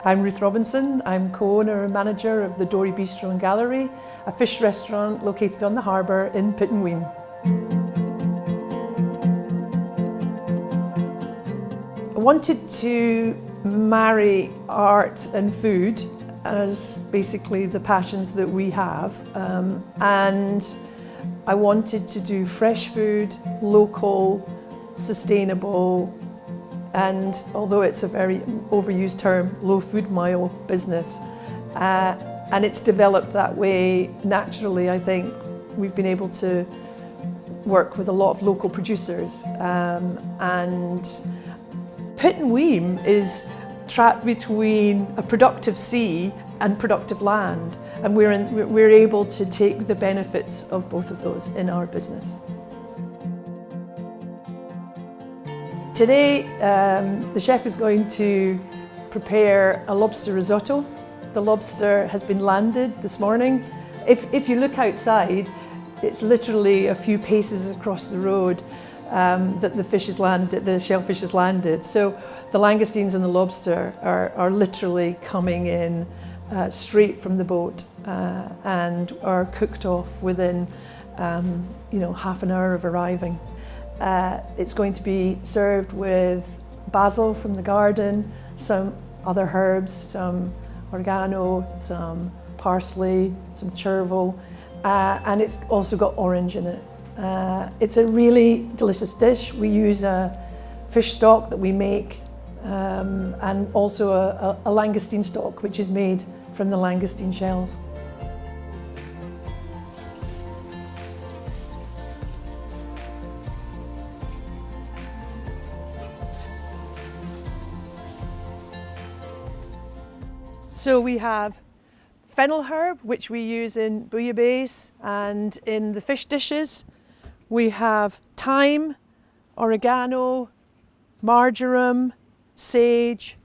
I'm Ruth Robinson. I'm co-owner and manager of the Dory Bistro Gallery, a fish restaurant located on the harbour in Pittenweem. I wanted to marry art and food as basically the passions that we have, and I wanted to do fresh food, local, sustainable, and although it's a very overused term, low food mile business. And it's developed that way naturally. I think we've been able to work with a lot of local producers, and Pittenweem is trapped between a productive sea and productive land, and we're able to take the benefits of both of those in our business. Today, the chef is going to prepare a lobster risotto. The lobster has been landed this morning. If you look outside, it's literally a few paces across the road that the fish is landed, the shellfish has landed. So the langoustines and the lobster are literally coming in straight from the boat and are cooked off within half an hour of arriving. It's going to be served with basil from the garden, some other herbs, some oregano, some parsley, some chervil, and it's also got orange in it. It's a really delicious dish. We use a fish stock that we make, and also a langoustine stock, which is made from the langoustine shells. So we have fennel herb, which we use in bouillabaisse and in the fish dishes. We have thyme, oregano, marjoram, sage,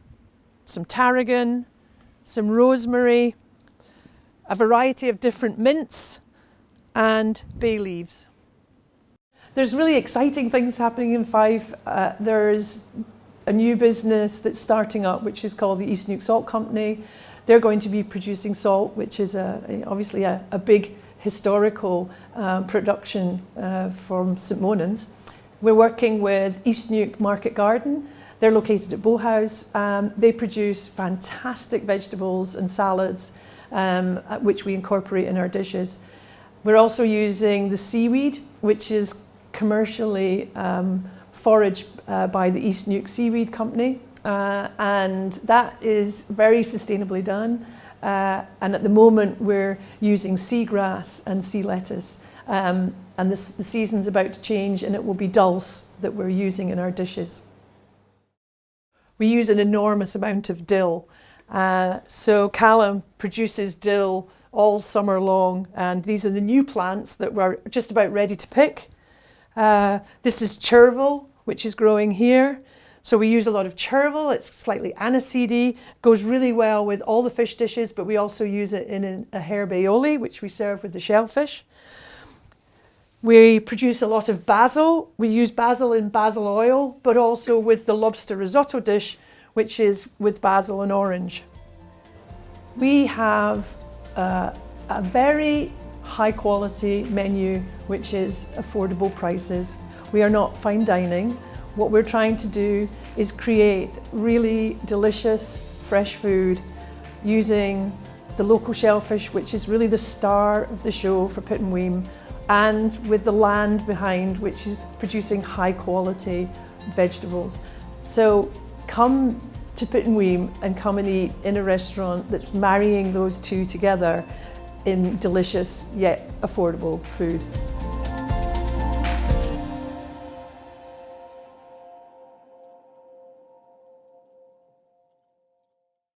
some tarragon, some rosemary, a variety of different mints, and bay leaves. There's really exciting things happening in Fife. There's a new business that's starting up, which is called the East Neuk Salt Company. They're going to be producing salt, which is obviously a big historical production from St Monans. We're working with East Neuk Market Garden. They're located at Bowhouse. They produce fantastic vegetables and salads, which we incorporate in our dishes. We're also using the seaweed, which is commercially foraged by the East Neuk Seaweed Company, and that is very sustainably done. And at the moment we're using seagrass and sea lettuce, and the season's about to change, and it will be dulse that we're using in our dishes. We use an enormous amount of dill. So Callum produces dill all summer long, and these are the new plants that we're just about ready to pick. This is chervil, which is growing here. So we use a lot of chervil. It's slightly aniseedy, goes really well with all the fish dishes, but we also use it in a herb aioli, which we serve with the shellfish. We produce a lot of basil. We use basil in basil oil, but also with the lobster risotto dish, which is with basil and orange. We have a very high quality menu, which is affordable prices. We are not fine dining. What we're trying to do is create really delicious, fresh food using the local shellfish, which is really the star of the show for Pittenweem, and with the land behind, which is producing high quality vegetables. So come to Pittenweem and come and eat in a restaurant that's marrying those two together in delicious yet affordable food.